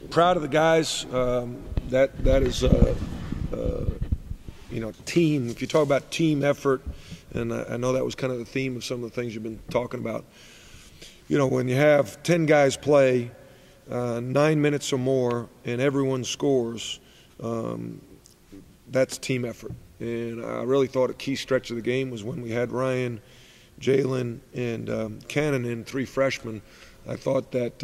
proud of the guys. That is, team. If you talk about team effort, and I know that was kind of the theme of some of the things you've been talking about. When you have 10 guys play 9 minutes or more and everyone scores, that's team effort. And I really thought a key stretch of the game was when we had Ryan, Jalen, and Cannon in, 3 freshmen. I thought that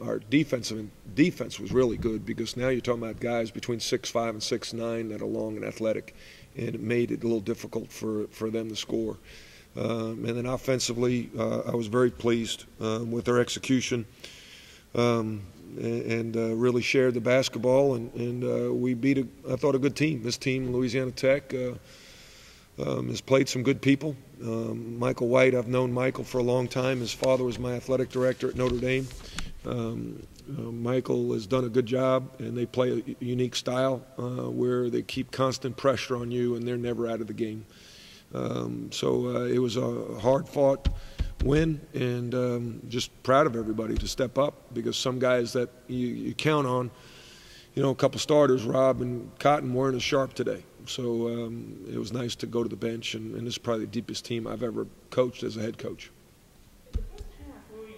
our defense was really good, because now you're talking about guys between 6'5" and 6'9" that are long and athletic, and it made it a little difficult for them to score. And then offensively, I was very pleased with their execution, and really shared the basketball, and we beat, I thought, a good team. This team, Louisiana Tech, has played some good people. Michael White, I've known Michael for a long time. His father was my athletic director at Notre Dame. Michael has done a good job, and they play a unique style where they keep constant pressure on you, and they're never out of the game. So it was a hard-fought win, and just proud of everybody to step up, because some guys that you count on, a couple starters, Rob and Cotton, weren't as sharp today. So it was nice to go to the bench, and this is probably the deepest team I've ever coached as a head coach. In the first half, we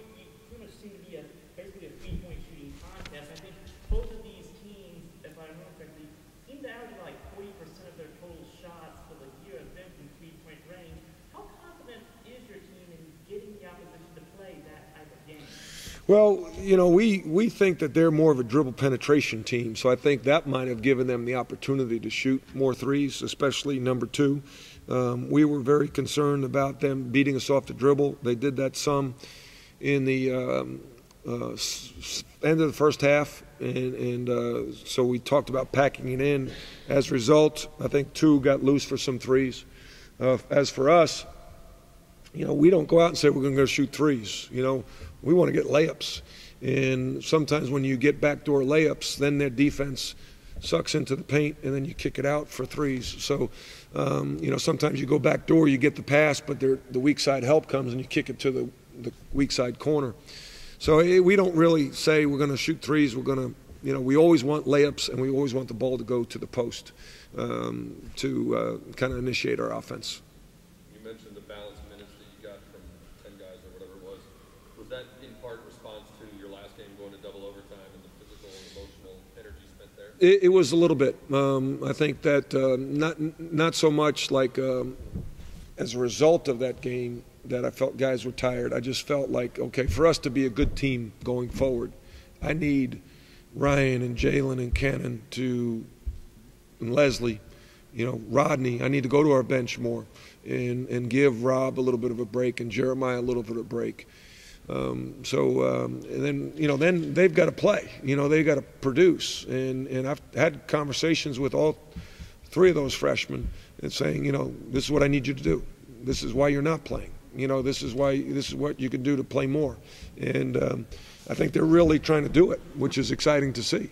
pretty much seemed to be basically a three-point shooting contest. I think both of these teams, if I remember correctly, seem to average like 40% of their total shots for the year have been from three-point range. How confident is your team in getting the opposition to play that type of game? Well, we think that they're more of a dribble penetration team, so I think that might have given them the opportunity to shoot more threes, especially number 2. We were very concerned about them beating us off the dribble. They did that some in the end of the first half, and so we talked about packing it in. As a result, I think 2 got loose for some threes. As for us, we don't go out and say we're going to go shoot threes. We want to get layups. And sometimes when you get backdoor layups, then their defense sucks into the paint, and then you kick it out for threes. So, sometimes you go backdoor, you get the pass, but the weak side help comes, and you kick it to the weak side corner. So we don't really say we're going to shoot threes. We're going to, we always want layups, and we always want the ball to go to the post to kind of initiate our offense. You mentioned the balanced minutes that you got from 10 guys or whatever it was. Was that in part response to your last game going to double overtime and the physical and emotional energy spent there? It was a little bit. I think that not so much like as a result of that game that I felt guys were tired. I just felt like, okay, for us to be a good team going forward, I need Ryan and Jalen and Cannon and Leslie, Rodney. I need to go to our bench more and give Rob a little bit of a break and Jeremiah a little bit of a break. And then they've got to play. They've got to produce. And I've had conversations with all 3 of those freshmen and saying, this is what I need you to do. This is why you're not playing. This is what you can do to play more. And I think they're really trying to do it, which is exciting to see.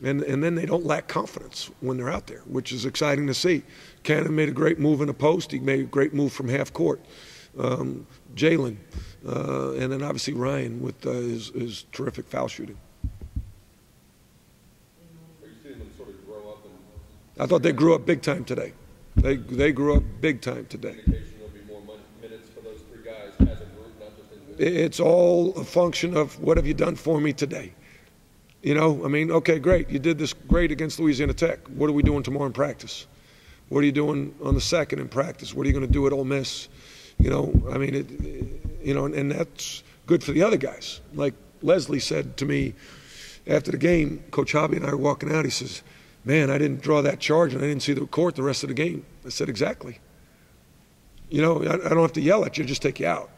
And then they don't lack confidence when they're out there, which is exciting to see. Cannon made a great move in the post. He made a great move from half court. Jalen, and then obviously Ryan with his terrific foul shooting. Are you seeing them sort of grow up? I thought they grew up big time today. They grew up big time today. Indication there'll be more minutes for those 3 guys as a group, not just individually. It's all a function of what have you done for me today. Okay, great. You did this great against Louisiana Tech. What are we doing tomorrow in practice? What are you doing on the 2nd in practice? What are you going to do at Ole Miss? And that's good for the other guys. Like Leslie said to me after the game, Coach Hobby and I were walking out, he says, man, I didn't draw that charge and I didn't see the court the rest of the game. I said, exactly. I don't have to yell at you, just take you out.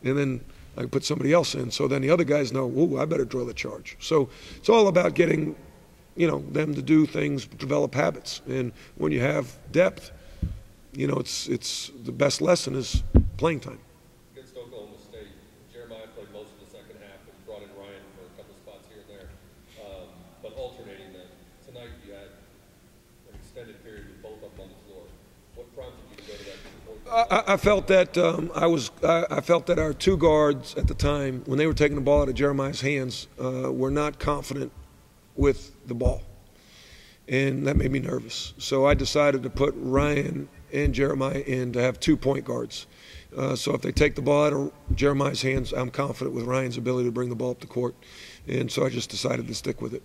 And then I can put somebody else in. So then the other guys know, ooh, I better draw the charge. So it's all about getting, them to do things, develop habits. And when you have depth, it's the best lesson is playing time. Against Oklahoma State, Jeremiah played most of the second half and brought in Ryan for a couple spots here and there, but alternating them. Tonight you had an extended period with both of them on the floor. What prompted you to go to that 2-point I felt that I felt that our two guards at the time, when they were taking the ball out of Jeremiah's hands, were not confident with the ball, and that made me nervous. So I decided to put Ryan and Jeremiah in to have 2 point guards. So if they take the ball out of Jeremiah's hands, I'm confident with Ryan's ability to bring the ball up the court, and so I just decided to stick with it.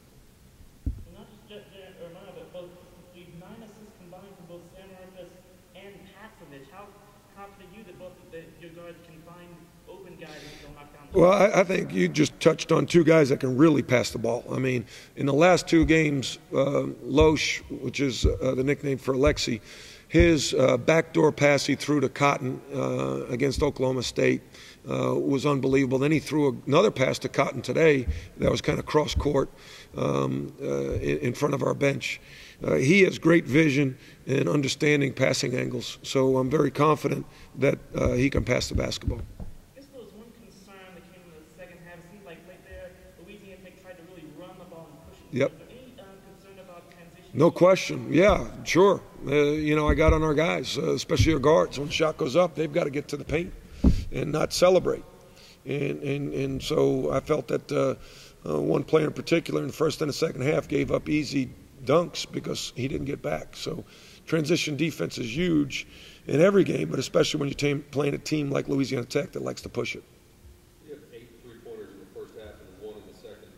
Not just Jeremiah, but both with 9 assists combined for both Sam Marcus and Paxovich. How confident you that both your guards can find open guys and they'll knock down? Well, I think you just touched on 2 guys that can really pass the ball. I mean, in the last 2 games, Loesch, which is the nickname for Alexi, his backdoor pass he threw to Cotton against Oklahoma State was unbelievable. Then he threw another pass to Cotton today that was kind of cross court in front of our bench. He has great vision and understanding passing angles, so I'm very confident that he can pass the basketball. I guess there was one concern that came in the second half. It seemed like right there, Louisiana Tech tried to really run the ball and push it. Yep. Was there any concern about transition? No question. Yeah, sure. I got on our guys, especially our guards. When the shot goes up, they've got to get to the paint and not celebrate. And so I felt that one player in particular in the first and the second half gave up easy dunks because he didn't get back. So transition defense is huge in every game, but especially when you're playing a team like Louisiana Tech that likes to push it. You had 8 3-pointers in the first half and 1 in the second,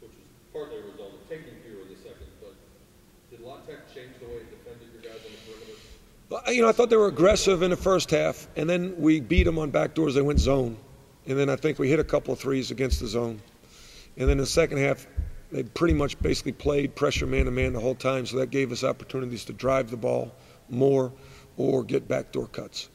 which was partly a result of taking fewer in the second. But did La Tech change the way it defended your guys on the perimeter? Well, I thought they were aggressive in the first half, and then we beat them on backdoors. They went zone. And then I think we hit a couple of threes against the zone. And then in the second half, they pretty much basically played pressure man-to-man the whole time, so that gave us opportunities to drive the ball more or get backdoor cuts.